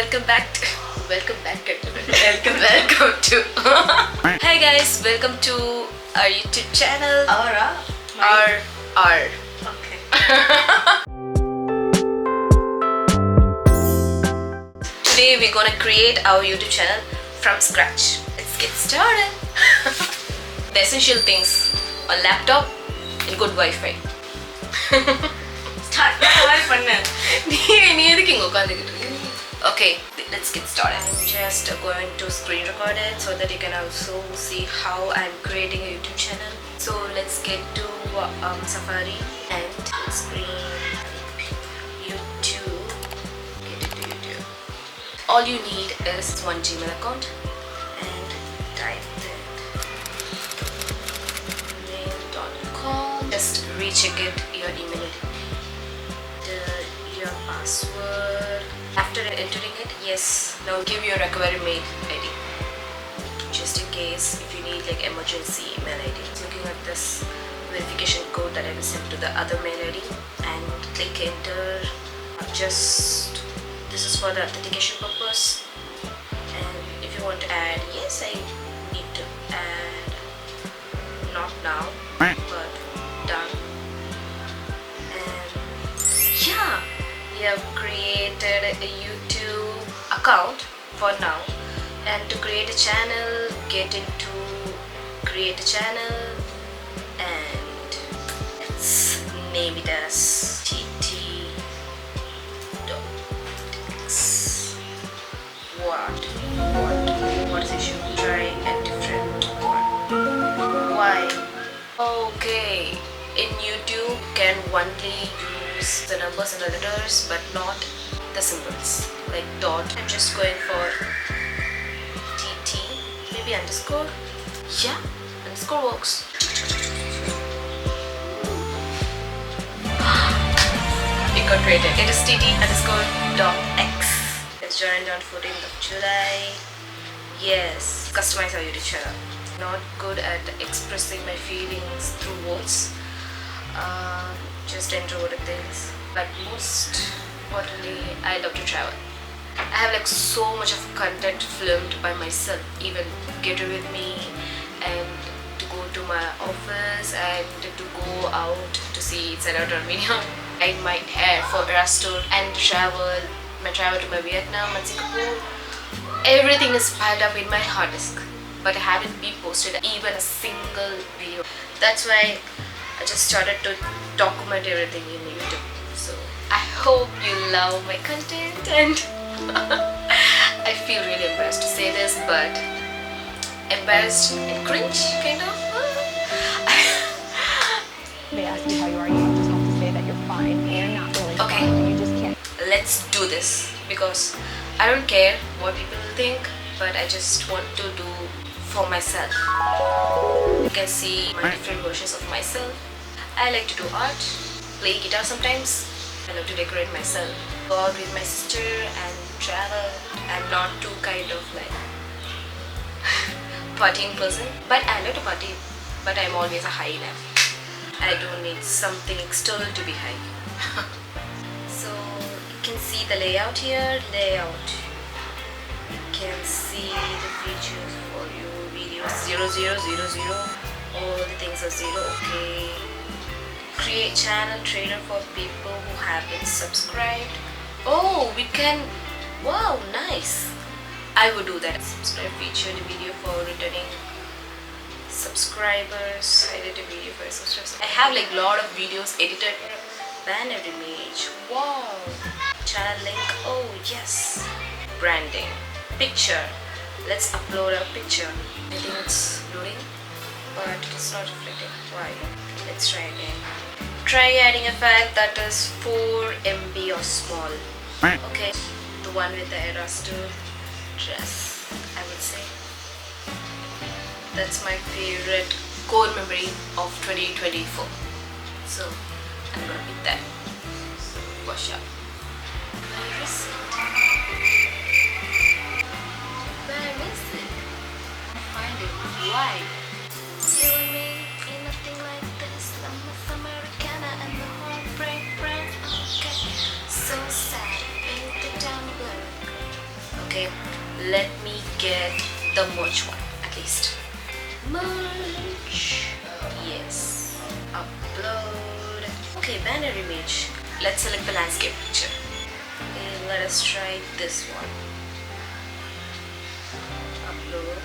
welcome back to Hi guys, welcome to our YouTube channel. Okay. Today we're gonna create our YouTube channel from scratch. Let's get started. The essential things: a laptop and good Wi-Fi. Start Okay, let's get started. I'm just going to screen record it so that you can also see how I'm creating a YouTube channel. So let's get to Safari and screen YouTube. Get into YouTube. All you need is one Gmail account and type that mail.com. Just recheck it, your email ID. Your password. After entering it, yes, now give your recovery mail ID just in case if you need like emergency email ID. Looking at this verification code that I will send to the other mail ID and click enter. Just this is for the authentication purpose, and if you want to add, yes, I need to add, not now, but done. And yeah, we have created a YouTube account for now, and to create a channel, get into create a channel and let's name it as tt.x. What is issue? Try a different one. Why? Okay, in YouTube you can only use the numbers and the letters but not the symbols like dot. I'm just going for tt, maybe underscore. Yeah, underscore works. It got created. It is tt_.x. It's joined on 14th of July. Yes, customize our YouTube channel. Not good at expressing my feelings through words. Just introverted things, but most importantly, I love to travel. I have like so much of content filmed by myself, even get with me, and to go to my office and to go out to see Senator Armenia. I my hair for Erasmus and travel to my Vietnam and Singapore. Everything is piled up in my hard disk, but I haven't been posted even a single video. That's why I just started to document everything in YouTube. So I hope you love my content, and I feel really embarrassed to say this, but embarrassed and cringe kind of. They ask you how you are, you just have to say that you're fine and you're not really Okay. fine. You just can't. Let's do this because I don't care what people think, but I just want to do for myself. You can see my different versions of myself. I like to do art, play guitar sometimes. I love to decorate myself, go out with my sister and travel. I'm not too kind of like partying person, but I love to party, but I'm always a high enough. I don't need something external to be high. So you can see the layout here, You can see the features for you, videos 0000, all the things are 0, okay. Create channel trailer for people who haven't subscribed. Oh, we can, wow, nice. I would do that. Subscribe featured video for returning subscribers. I did a video for subscribers. I have like lot of videos edited. Banner image, wow. Channel link, oh yes. Branding, picture. Let's upload a picture. I think it's loading, but it's not reflecting. Why? Let's try again. Try adding a file that is 4 MB or small. Okay, the one with the Erasto dress, I would say. That's my favorite core memory of 2024. So I'm gonna pick that. Wash up. Where is it? Where is it? I find it. Why? You and me ain't nothing like this. I'm Miss Americana and the heartbreak brand. Okay, so sad. Ain't the down blur. let me get the merch one at least. Merch. Yes. Upload. Okay, banner image. Let's select the landscape picture. Okay, let us try this one. Upload.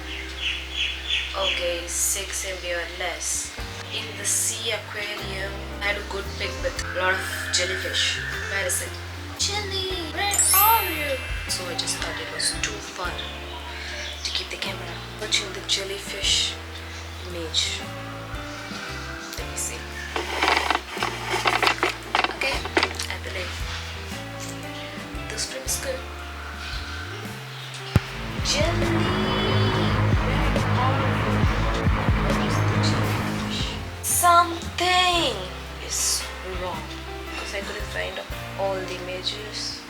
Okay, 6 MB or less. In the sea aquarium, I had a good pic with a lot of jellyfish. Where is it? Jelly, where are you? So I just thought it was too fun to keep the camera watching the jellyfish image. Let me see. Okay, I believe this frame is good. Jelly, where are you? What is the jellyfish? Something is wrong because I couldn't find all the images.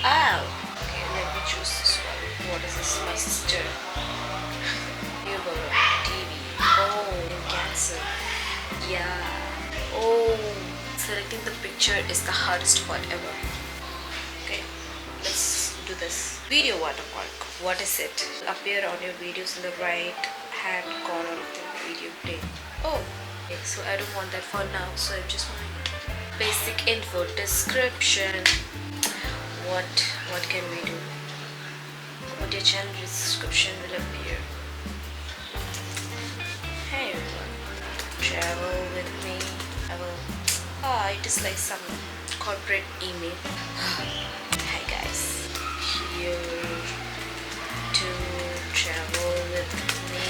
Oh, okay, let me choose this one. What is this? My sister. YouTube, TV. Oh, in Cancer. Yeah. Oh, selecting the picture is the hardest part ever. Okay, let's do this. Video watermark. What is it? It'll appear on your videos in the right hand corner of the video play. Oh, okay, so I don't want that for now. So I'm just going basic info description. What can we do? What your channel description will appear. Hey everyone, travel with me. I will. It is like some corporate email. Hi guys, here to travel with me.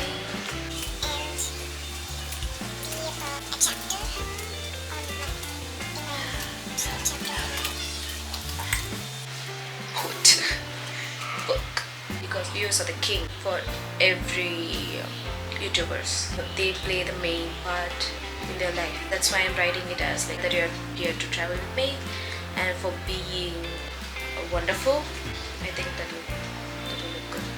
Book, because viewers are the king for every YouTubers. They play the main part in their life. That's why I'm writing it as like that you're here to travel with me, and for being wonderful. I think that will look good.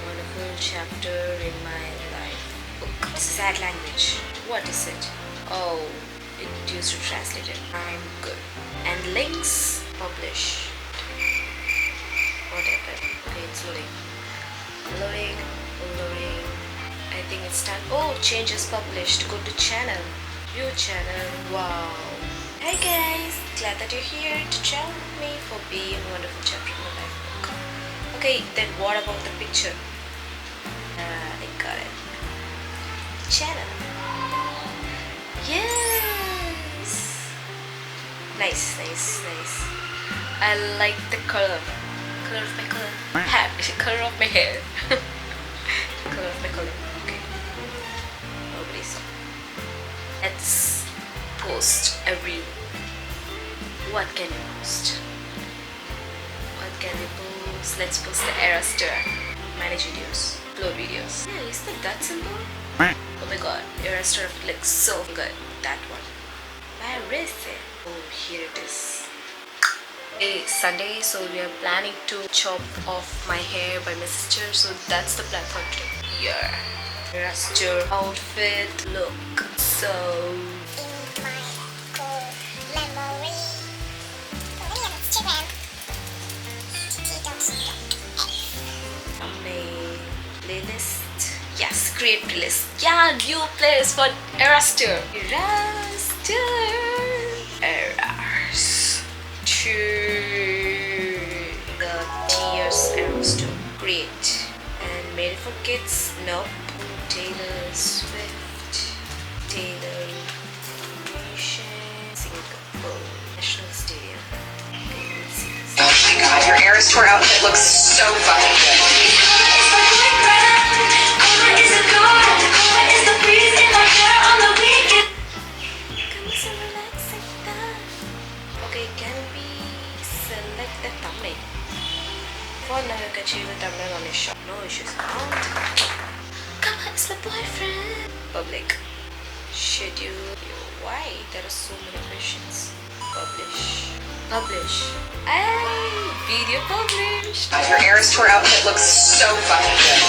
Wonderful chapter in my life. Book. Sad language. What is it? Oh, it used to translate it. I'm good. And links. Publish. Whatever. Okay, it's loading. Loading. I think it's time. Oh, changes published. Go to channel. View channel. Wow. Hi guys. Glad that you're here to travel with me for being a wonderful chapter in my life. Okay, then what about the picture? I got it. Channel. Yes. Nice. I like the color. Color of my color. Color of my hair. Color of my color. Okay. Nobody saw. Let's post a reel. What can we post? Let's post the era star. Manage videos. Upload videos. Yeah, isn't that simple? Oh my god, era star looks so good. That one. Where is it? Oh, here it is. It's Sunday, so we are planning to chop off my hair by my sister. So that's the plan for today. Yeah. Raster outfit. Look so. Playlist. Yes, create playlist. Yeah, new playlist for Eraster. Eraster. Errors. To the tears Eraster. Create. And made it for kids? Nope. Taylor Swift. Taylor Nation. Singapore. National Stadium. Okay, let's see this. Oh my god, your Eras Tour outfit looks so fucking good. Okay, can we select the thumbnail? For now, you can change the thumbnail on your shop. No issues. Come on, it's my boyfriend. Public. Schedule. Why? There are so many questions. Publish. Hey, video published. Your Eras Tour outfit looks so fucking good.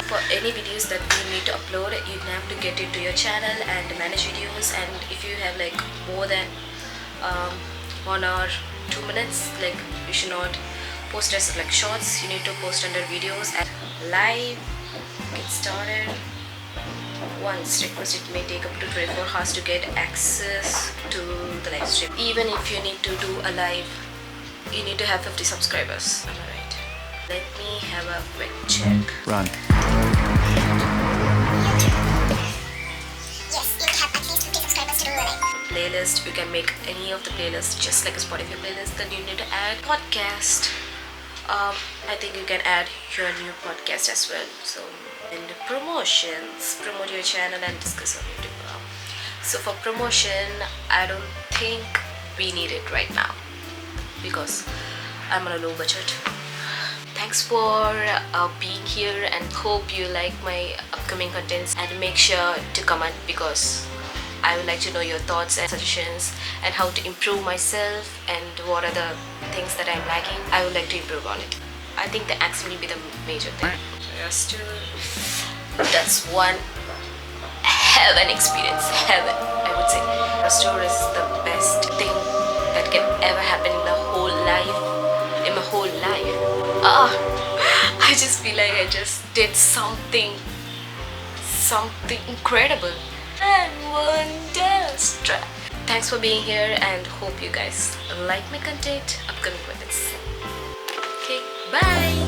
For any videos that you need to upload, you have to get into your channel and manage videos. And if you have like more than 1 hour 2 minutes. Like, you should not post as like shorts. You need to post under videos and live. Get started. Once request, it may take up to 24 hours to get access to the live stream. Even if you need to do a live, you need to have 50 subscribers. Am I right? Let me have a quick check. Run. Yes, you have at least 50 subscribers to do it. Playlist, you can make any of the playlists just like a Spotify playlist. Then you need to add podcast. I think you can add your new podcast as well. So, and promotions, promote your channel and discuss on YouTube. So for promotion, I don't think we need it right now because I'm on a low budget. Thanks for being here and hope you like my upcoming contents, and make sure to comment because I would like to know your thoughts and suggestions and how to improve myself and what are the things that I'm lacking. I would like to improve on it. I think the accent will be the major thing. That's one heaven experience. Heaven, I would say. Restore is the best thing that can ever happen in the whole life. In my whole life. I just feel like I just did something incredible and wondrous. Thanks for being here and hope you guys like my content, upcoming contents. Okay, bye.